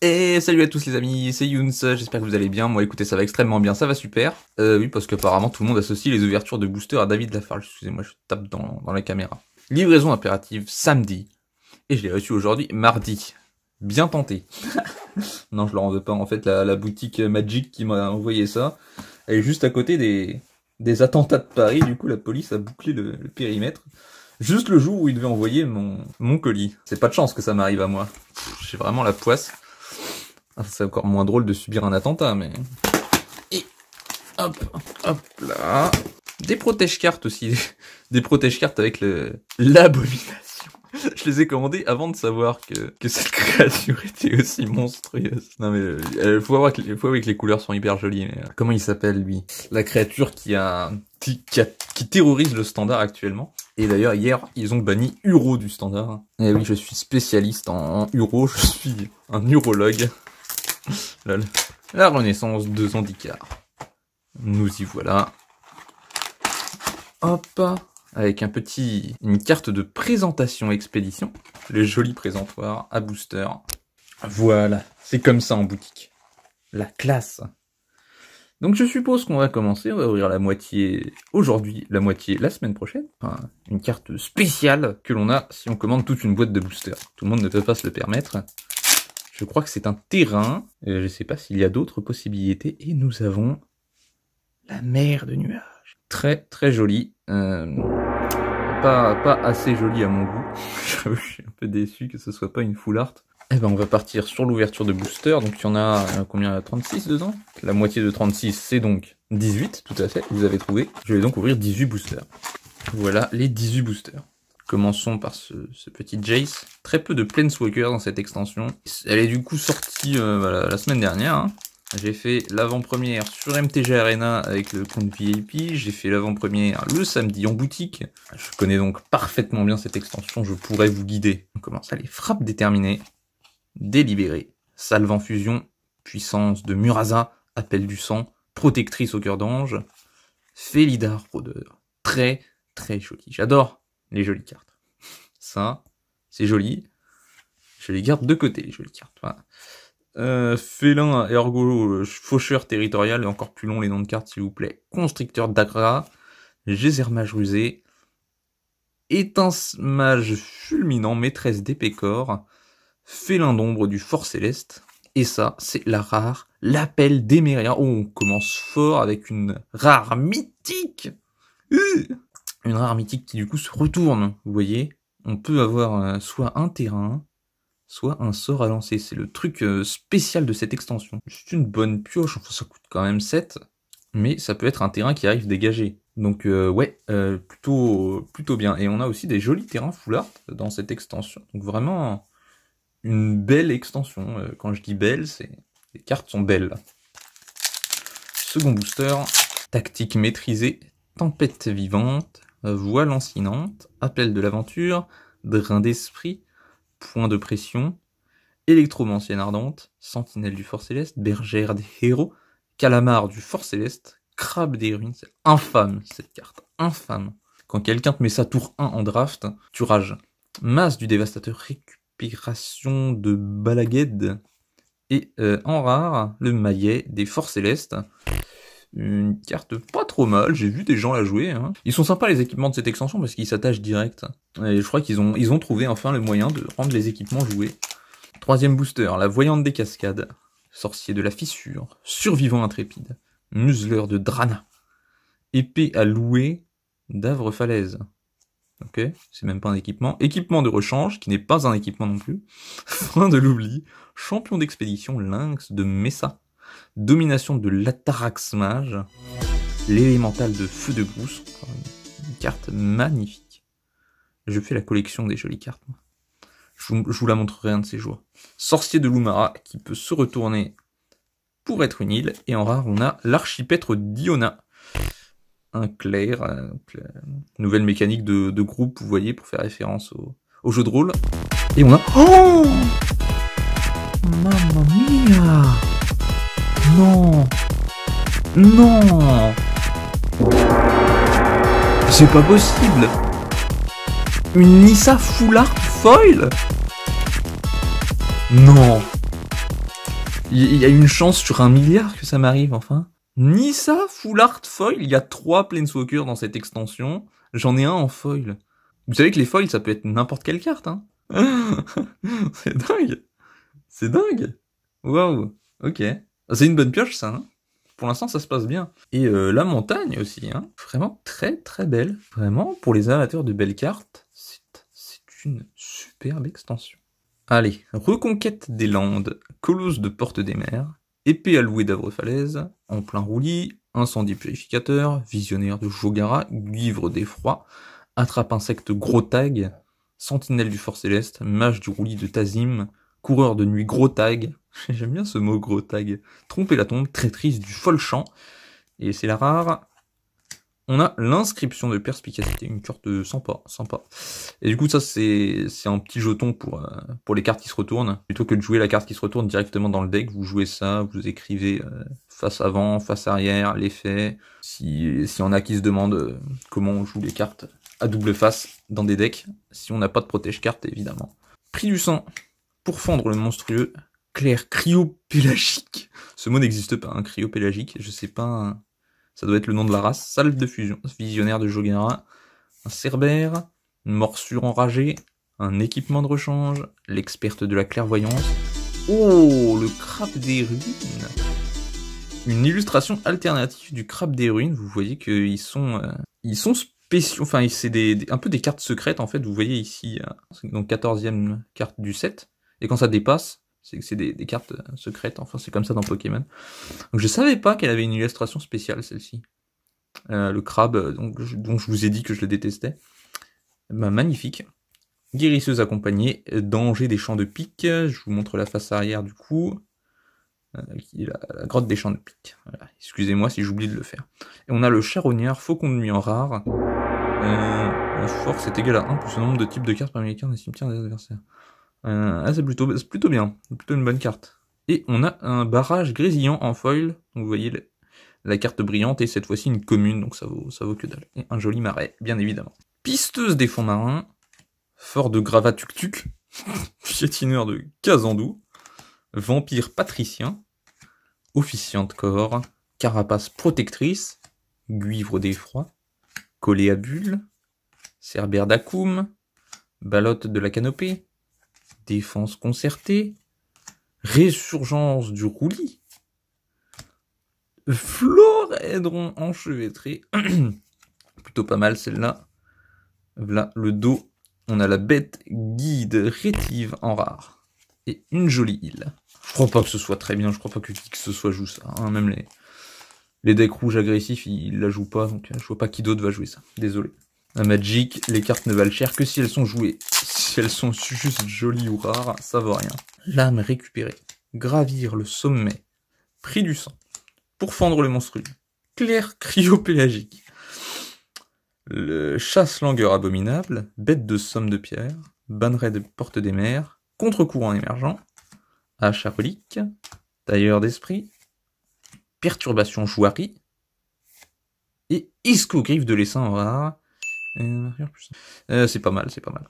Et salut à tous les amis, c'est Younes, j'espère que vous allez bien. Moi écoutez, ça va extrêmement bien, ça va super. Oui, parce qu'apparemment tout le monde associe les ouvertures de booster à David Lafarge. Excusez-moi, je tape dans la caméra. Livraison impérative samedi. Et je l'ai reçu aujourd'hui, mardi. Bien tenté. Non, je leur en veux pas. En fait, la boutique Magic qui m'a envoyé ça, elle est juste à côté des attentats de Paris. Du coup, la police a bouclé le périmètre. Juste le jour où il devait envoyer mon colis. C'est pas de chance que ça m'arrive à moi. J'ai vraiment la poisse. C'est encore moins drôle de subir un attentat, mais... Et hop là. Des protège-cartes aussi. Des protège-cartes avec l'abomination. Je les ai commandés avant de savoir que cette créature était aussi monstrueuse. Non mais, faut voir que les couleurs sont hyper jolies. Mais, comment il s'appelle, lui? La créature qui terrorise le standard actuellement. Et d'ailleurs, hier, ils ont banni Uro du standard. Et oui, je suis spécialiste en Uro, je suis un urologue. Lol. La renaissance de Zendikar. Nous y voilà. Hop. Avec une carte de présentation expédition. Le joli présentoir à booster. Voilà. C'est comme ça en boutique. La classe. Donc je suppose qu'on va commencer, on va ouvrir la moitié aujourd'hui, la moitié la semaine prochaine. Enfin, une carte spéciale que l'on a si on commande toute une boîte de booster. Tout le monde ne peut pas se le permettre. Je crois que c'est un terrain, je ne sais pas s'il y a d'autres possibilités, et nous avons la mer de nuages. Très très jolie, pas assez jolie à mon goût. Je suis un peu déçu que ce soit pas une full art. Eh ben on va partir sur l'ouverture de booster, donc il y en a combien, 36 dedans? La moitié de 36 c'est donc 18, tout à fait, vous avez trouvé. Je vais donc ouvrir 18 boosters. Voilà les 18 boosters. Commençons par ce petit Jace. Très peu de Planeswalker dans cette extension. Elle est du coup sortie la semaine dernière. Hein. J'ai fait l'avant-première sur MTG Arena avec le compte VIP. J'ai fait l'avant-première le samedi en boutique. Je connais donc parfaitement bien cette extension. Je pourrais vous guider. On commence à les frappes déterminées. Délibéré. Salve en fusion. Puissance de Murasa. Appel du sang. Protectrice au cœur d'ange. Félidar rôdeur. Très très joli. J'adore les jolies cartes. Ça, c'est joli. Je les garde de côté, les jolies cartes. Voilà. Félin, ergo, faucheur territorial, et encore plus long les noms de cartes, s'il vous plaît. Constricteur d'Agra, Gézermage rusé, Étince-mage fulminant, maîtresse d'épée corps, Félin d'ombre du Fort Céleste, et ça, c'est la rare, l'appel d'Emeria. Oh, on commence fort avec une rare mythique. Une rare mythique qui du coup se retourne, vous voyez. On peut avoir soit un terrain, soit un sort à lancer. C'est le truc spécial de cette extension. C'est une bonne pioche, enfin ça coûte quand même 7, mais ça peut être un terrain qui arrive dégagé. Donc ouais, plutôt bien. Et on a aussi des jolis terrains full art dans cette extension. Donc vraiment une belle extension. Quand je dis belle, les cartes sont belles. Second booster, tactique maîtrisée, tempête vivante, voile lancinante, appel de l'aventure, drain d'esprit, point de pression, électromancienne ardente, sentinelle du Fort Céleste, bergère des héros, calamar du Fort Céleste, crabe des ruines. C'est infâme cette carte, infâme. Quand quelqu'un te met sa tour 1 en draft, tu rages. Masse du dévastateur, récupération de Balaged, et en rare, le maillet des Forts Célestes. Une carte pas trop mal, j'ai vu des gens la jouer. Hein. Ils sont sympas les équipements de cette extension parce qu'ils s'attachent direct. Et je crois qu'ils ont trouvé enfin le moyen de rendre les équipements joués. Troisième booster, la voyante des cascades, sorcier de la fissure, survivant intrépide, museleur de Drana, épée à louer d'Avre Falaise. Ok, c'est même pas un équipement. Équipement de rechange, qui n'est pas un équipement non plus. Fin de l'oubli, champion d'expédition, lynx de Messa. Domination de l'Atarax Mage, l'élémental de Feu de Brousse, une carte magnifique. Je fais la collection des jolies cartes. Je vous la montrerai un de ces jours. Sorcier de Lumara, qui peut se retourner pour être une île. Et en rare, on a l'archipêtre d'Iona. Un clair, nouvelle mécanique de groupe, vous voyez, pour faire référence au jeu de rôle. Et on a... Oh, mamma mia! Non! Non! C'est pas possible! Une Nissa full art foil? Non! Il y a une chance sur 1 milliard que ça m'arrive, enfin. Ni ça, full art foil, il y a 3 Planeswalkers dans cette extension. J'en ai un en foil. Vous savez que les foils, ça peut être n'importe quelle carte, hein. C'est dingue. C'est dingue. Waouh. Ok. C'est une bonne pioche, ça, hein. Pour l'instant, ça se passe bien. Et la montagne aussi, hein. Vraiment très très belle. Vraiment, pour les amateurs de belles cartes, c'est une superbe extension. Allez, reconquête des Landes, colosse de Porte des Mers, épée allouée d'Avre-Falaise, en plein roulis, incendie purificateur, visionnaire de Jogara, guivre d'effroi, attrape insecte gros tag, sentinelle du fort céleste, mage du roulis de Tazim, coureur de nuit gros tag, j'aime bien ce mot gros tag, tromper la tombe, traîtrise du folchamp, et c'est la rare. On a l'inscription de perspicacité, une carte sympa, sympa. Et du coup, ça, c'est un petit jeton pour les cartes qui se retournent. Plutôt que de jouer la carte qui se retourne directement dans le deck, vous jouez ça, vous écrivez face avant, face arrière, l'effet. Si on a qui se demande comment on joue les cartes à double face dans des decks, si on n'a pas de protège-carte, évidemment. Prix du sang, pour fendre le monstrueux, clair cryopélagique. Ce mot n'existe pas, un cryopélagique, je sais pas... Ça doit être le nom de la race. Salve de fusion. Visionnaire de Jogara. Un cerbère. Une morsure enragée. Un équipement de rechange. L'experte de la clairvoyance. Oh, le crabe des ruines. Une illustration alternative du crabe des ruines. Vous voyez qu'ils sont spéciaux. Enfin, c'est un peu des cartes secrètes, en fait. Vous voyez ici, donc 14e carte du set. Et quand ça dépasse, c'est des cartes secrètes, enfin c'est comme ça dans Pokémon. Donc je savais pas qu'elle avait une illustration spéciale, celle-ci. Le crabe, dont je vous ai dit que je le détestais. Ben, magnifique. Guérisseuse accompagnée, danger des champs de pique. Je vous montre la face arrière du coup. La grotte des champs de pique. Voilà. Excusez-moi si j'oublie de le faire. Et on a le charognard, faucon de nuit en rare. La force est égale à 1 plus le nombre de types de cartes parmi les cartes des cimetières des adversaires. C'est plutôt bien, c'est plutôt une bonne carte. Et on a un barrage grésillant en foil, donc vous voyez la carte brillante, et cette fois-ci une commune, donc ça vaut que dalle. Et un joli marais, bien évidemment. Pisteuse des fonds marins, fort de Gravatuktuk, piétineur de Kazandou, vampire patricien, officiant de corps, carapace protectrice, guivre d'effroi, collet à bulles, cerbère d'Akoum, ballotte de la canopée, défense concertée, résurgence du roulis, Florédron enchevêtré, plutôt pas mal celle-là. Voilà le dos, on a la bête guide rétive en rare, et une jolie île. Je crois pas que ce soit très bien, je crois pas que qui que ce soit joue ça, hein. Même les decks rouges agressifs, ils la jouent pas, donc je vois pas qui d'autre va jouer ça, désolé. La Magic, les cartes ne valent cher que si elles sont jouées. Si elles sont juste jolies ou rares, ça vaut rien. L'âme récupérée. Gravir le sommet. Prix du sang. Pour fendre le monstrueux. Clair cryopélagique. Le chasse-langueur abominable. Bête de somme de pierre. Banneret de porte des mers. Contre-courant émergent. Hache à relique. Tailleur d'esprit. Perturbation jouarie. Et escogriffe de l'essaim en rare. C'est pas mal, c'est pas mal.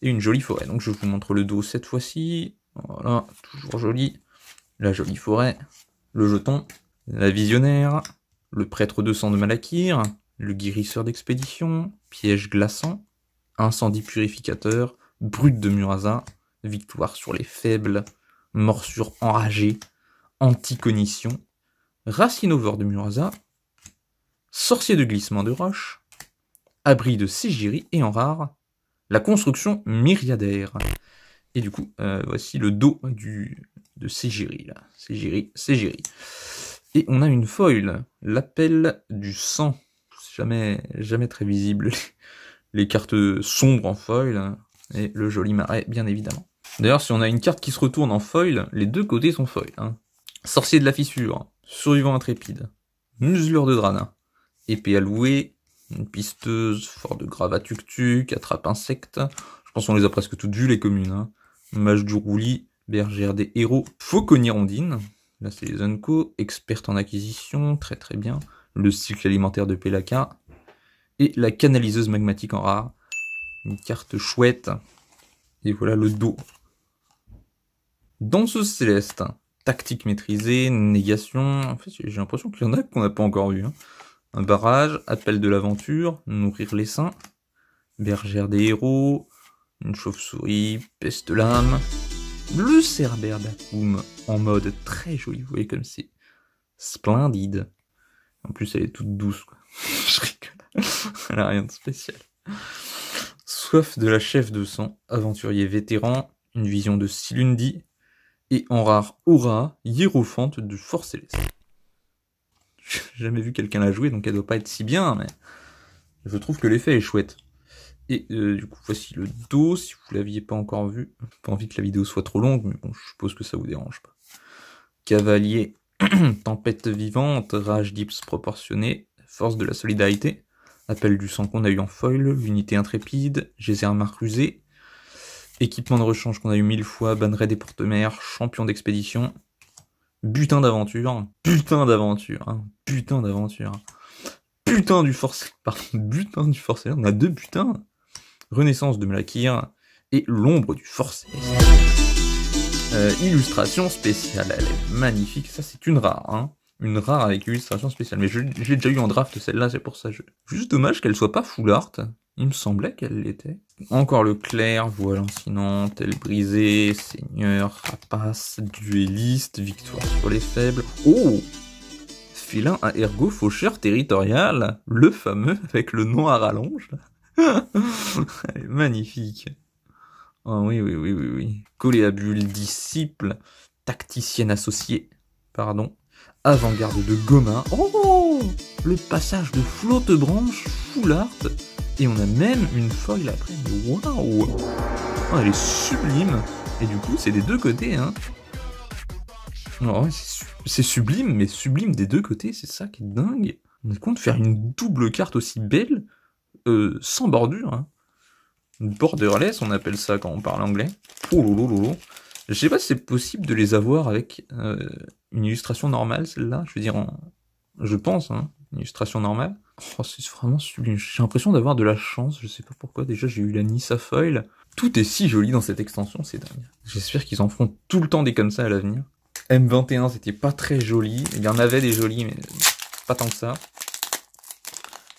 Et une jolie forêt. Donc je vous montre le dos cette fois-ci. Voilà, toujours joli. La jolie forêt. Le jeton. La visionnaire. Le prêtre de sang de Malakir. Le guérisseur d'expédition. Piège glaçant. Incendie purificateur. Brute de Murasa. Victoire sur les faibles. Morsure enragée. Anticognition. Racinovore de Murasa. Sorcier de glissement de roche. Abri de Ségiri et en rare, la construction myriadaire. Et du coup, voici le dos de Ségiri, là. Ségiri. Et on a une foil, l'appel du sang. Jamais très visible, les cartes sombres en foil, et le joli marais, bien évidemment. D'ailleurs, si on a une carte qui se retourne en foil, les deux côtés sont foil, hein. Sorcier de la fissure, survivant intrépide, museleur de Drana, épée allouée, une pisteuse, fort de Gravatuktuk, attrape insecte. Je pense qu'on les a presque toutes vues, les communes, hein. Mage du roulis, bergère des héros, fauconnier rondine. Là, c'est les Unco, experte en acquisition, très très bien. Le cycle alimentaire de Pelaka. Et la canaliseuse magmatique en rare. Une carte chouette. Et voilà le dos. Danseuse céleste. tactique maîtrisée, négation. En fait, j'ai l'impression qu'il y en a qu'on n'a pas encore vu. Hein. Un barrage, appel de l'aventure, nourrir les saints, bergère des héros, une chauve-souris, peste l'âme, le cerbère d'Akoum en mode très joli, vous voyez comme c'est splendide. En plus, elle est toute douce, quoi. Je rigole. Elle a rien de spécial. Soif de la chef de sang, aventurier vétéran, une vision de Silundi, et en rare aura, hiérophante du Fort Céleste. J'ai jamais vu quelqu'un la jouer, donc elle doit pas être si bien, mais je trouve que l'effet est chouette. Et du coup, voici le dos, si vous l'aviez pas encore vu. Pas envie que la vidéo soit trop longue, mais bon, je suppose que ça vous dérange pas. Cavalier, tempête vivante, rage d'Ips proportionnée, force de la solidarité, appel du sang qu'on a eu en foil, l'unité intrépide, geyser marque rusée, équipement de rechange qu'on a eu 1000 fois, banneret des porte-mers, champion d'expédition, butin d'aventure, hein, putain du force, butin du forcé, on a 2 butins, renaissance de Mlakir, et l'ombre du force céleste. Illustration spéciale, elle est magnifique, ça c'est une rare, hein. Une rare avec illustration spéciale, mais je l'ai déjà eu en draft celle-là, c'est pour ça. Juste dommage qu'elle soit pas full art, il me semblait qu'elle l'était. Encore le clair, voile lancinante, aile brisée, seigneur, rapace, duelliste, victoire sur les faibles. Oh, félin à ergo faucheur territorial, le fameux avec le nom à rallonge. Elle est magnifique. Oh oui. Coléabule, disciple, tacticienne associée, pardon. Avant-garde de Goma. Oh, le passage de flotte-branche full art. Et on a même une foil après. Waouh, oh, elle est sublime. Et du coup, c'est des deux côtés, hein. Oh, c'est sublime, mais sublime des deux côtés. C'est ça qui est dingue. On est compte de faire une double carte aussi belle, sans bordure. Hein. Borderless, on appelle ça quand on parle anglais. Oh lolo. Je sais pas si c'est possible de les avoir avec une illustration normale, celle-là. Je veux dire, je pense, hein, une illustration normale. Oh, c'est vraiment sublime. J'ai l'impression d'avoir de la chance. Je sais pas pourquoi. Déjà, j'ai eu la Nissa Foil. Tout est si joli dans cette extension, c'est dingue. J'espère qu'ils en feront tout le temps des comme ça à l'avenir. M21, c'était pas très joli. Il y en avait des jolis, mais pas tant que ça.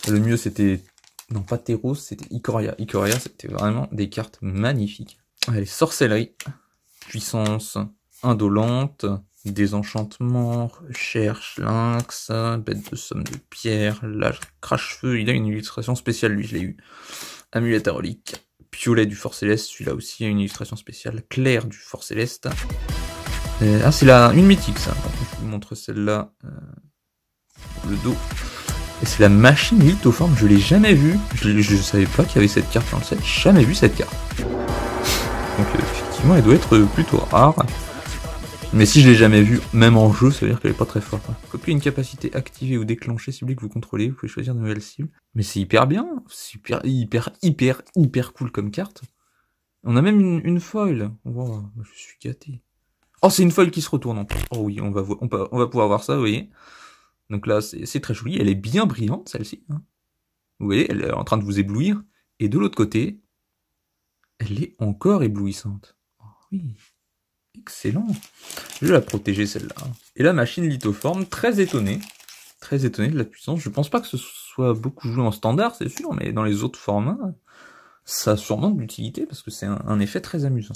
Le mieux, c'était... Non, pas Teros, c'était Ikoria. Ikoria, c'était vraiment des cartes magnifiques. Allez, sorcellerie. Puissance indolente, désenchantement, recherche, lynx, bête de somme de pierre, l'âge crache-feu, il a une illustration spéciale, lui, je l'ai eu. Amulette à relique, piolet du Fort Céleste, celui-là aussi a une illustration spéciale, clair du Fort Céleste. Ah, c'est une mythique, ça. Je vous montre celle-là, le dos. Et c'est la machine lithoforme, je l'ai jamais vue, je savais pas qu'il y avait cette carte dans le set, j'ai jamais vu cette carte. Donc effectivement, elle doit être plutôt rare. Mais si je l'ai jamais vue, même en jeu, ça veut dire qu'elle est pas très forte. Copier une capacité activée ou déclenchée, cible que vous contrôlez, vous pouvez choisir de nouvelles cibles. Mais c'est hyper bien, super, hyper cool comme carte. On a même une foil. Wow, je suis gâté. Oh, c'est une foil qui se retourne en plus. Oh oui, on va pouvoir voir ça, vous voyez. Donc là, c'est très joli. Elle est bien brillante, celle-ci. Hein. Vous voyez, elle est en train de vous éblouir. Et de l'autre côté, elle est encore éblouissante. Oh oui, excellent. Je vais la protéger celle-là. Et la machine lithoforme, très étonné de la puissance. Je pense pas que ce soit beaucoup joué en standard, c'est sûr, mais dans les autres formats, ça a sûrement de l'utilité parce que c'est un effet très amusant.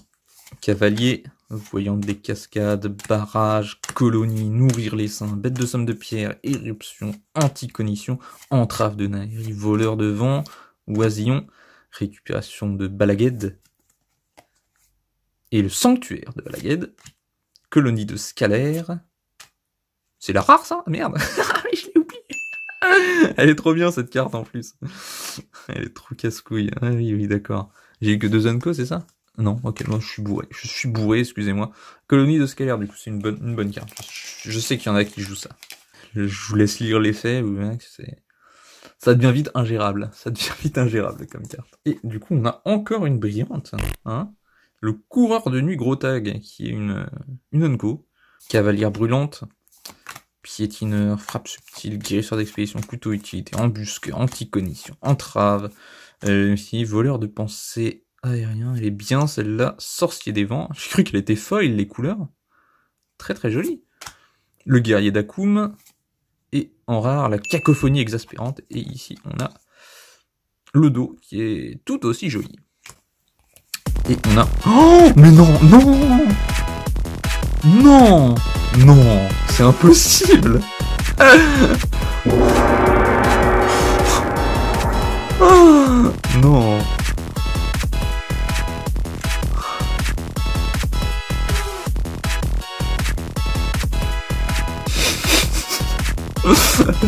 Cavalier, voyant des cascades, barrages, colonies, nourrir les saints, bête de somme de pierre, éruption, anticognition, entrave de Nairi, voleur de vent, oisillon, récupération de Balagued, et le sanctuaire de Balagued, colonie de Scalaire. C'est la rare ça? Merde. Je l'ai oublié. Elle est trop bien cette carte en plus. Elle est trop casse-couille. Ah oui, d'accord. J'ai eu que 2 Unco, c'est ça? Non, ok, moi je suis bourré, excusez-moi. Colonie de Scalaire, du coup c'est une bonne carte. Je sais qu'il y en a qui jouent ça. Je vous laisse lire l'effet, ça devient vite ingérable. Comme carte. Et du coup on a encore une brillante, hein. Le coureur de nuit gros tag, qui est une Unco. Cavalière brûlante, piétineur, frappe subtile, guérisseur d'expédition, couteau utilité, embusque, anticognition, entrave, voleur de pensée aérien, elle est bien celle-là, sorcier des vents. J'ai cru qu'elle était foil les couleurs. très très joli. Le guerrier d'Akoum. Et en rare, la cacophonie exaspérante. Et ici, on a le dos qui est tout aussi joli. Et on a... Oh, mais non, non, non, non, c'est impossible. Oh, non.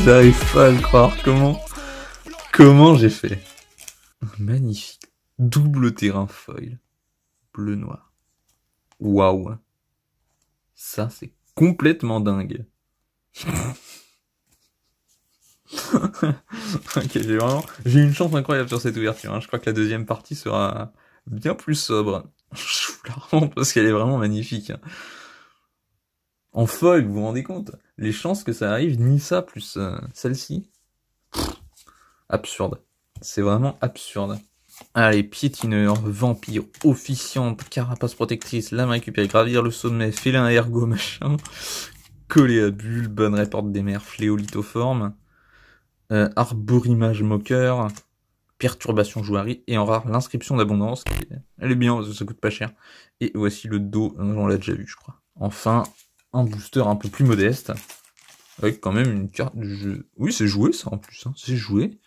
J'arrive pas à le croire. Comment j'ai fait? Magnifique. Double terrain foil. Bleu-noir. Waouh. Ça, c'est complètement dingue. Ok, j'ai une chance incroyable sur cette ouverture. Hein. Je crois que la deuxième partie sera bien plus sobre. Je vous la rends parce qu'elle est vraiment magnifique. Hein. En foil, vous vous rendez compte? Les chances que ça arrive, ni ça plus celle-ci. Absurde. C'est vraiment absurde. Allez, piétineur, vampire, officiante, carapace protectrice, lame récupérée, gravir le sommet, félin ergo, machin, collé à bulle, bonne réporte des mers, fléau lithoforme, arborimage moqueur, perturbation jouarie, et en rare, l'inscription d'abondance, elle est bien, parce que ça coûte pas cher. Et voici le dos, on l'a déjà vu, je crois. Enfin, un booster un peu plus modeste, avec quand même une carte du jeu. Oui, c'est joué ça en plus, hein. C'est joué.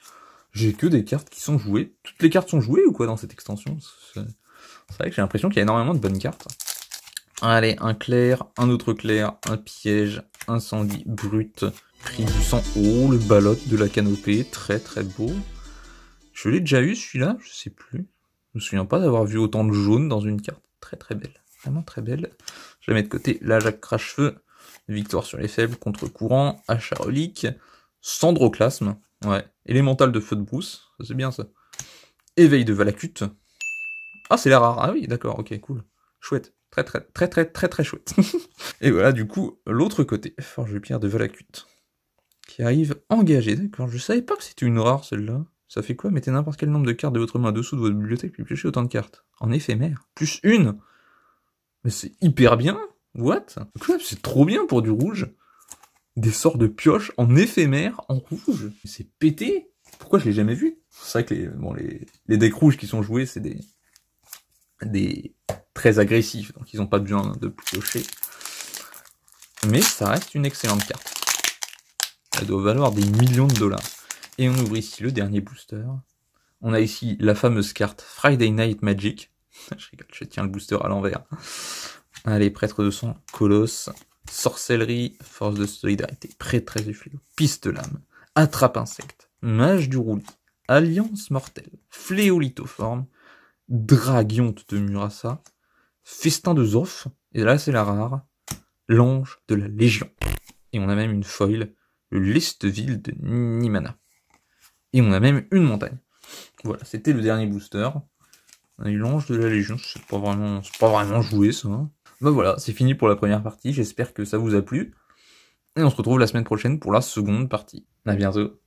J'ai que des cartes qui sont jouées. Toutes les cartes sont jouées ou quoi dans cette extension? C'est vrai que j'ai l'impression qu'il y a énormément de bonnes cartes. Allez, un clair, un autre clair, un piège, incendie brut, prix du sang. Oh, le balotte de la canopée, très très beau. Je l'ai déjà eu celui-là, je sais plus. Je me souviens pas d'avoir vu autant de jaune dans une carte. Très très belle, vraiment très belle. Je la mets de côté. Là, Jacques Crache-Feu, victoire sur les faibles, contre-courant, achat relique, cendroclasme. Ouais, élémental de feu de brousse, ça c'est bien ça. Éveil de Valakut. Ah, c'est la rare. Ah oui, d'accord, ok, cool. Chouette. Très chouette. Et voilà, du coup, l'autre côté. Forge pierre de Valakut. Qui arrive engagé, d'accord. Je savais pas que c'était une rare celle-là. Ça fait quoi? Mettez n'importe quel nombre de cartes de votre main dessous de votre bibliothèque, puis piochez autant de cartes. En éphémère. Plus une. Mais c'est hyper bien. What? Quoi? C'est trop bien pour du rouge. Des sorts de pioche en éphémère, en rouge. C'est pété. Pourquoi je l'ai jamais vu? C'est vrai que les decks rouges qui sont joués, c'est des très agressifs, donc ils n'ont pas besoin de piocher. Mais ça reste une excellente carte. Elle doit valoir des millions de dollars. Et on ouvre ici le dernier booster. On a ici la fameuse carte Friday Night Magic. Je rigole, je tiens le booster à l'envers. Allez, prêtre de sang, colosse. Sorcellerie, force de solidarité, prêtresse du fléau, piste lame, attrape insecte, mage du roulis, alliance mortelle, fléau lithoforme, dragionte de Murasa, festin de Zof, et là c'est la rare, l'ange de la Légion. Et on a même une foil, le Lesteville de Nimana. Et on a même une montagne. Voilà, c'était le dernier booster. On a eu l'ange de la Légion, c'est pas vraiment joué ça. Hein. Bah voilà, c'est fini pour la première partie, j'espère que ça vous a plu. Et on se retrouve la semaine prochaine pour la seconde partie. À bientôt.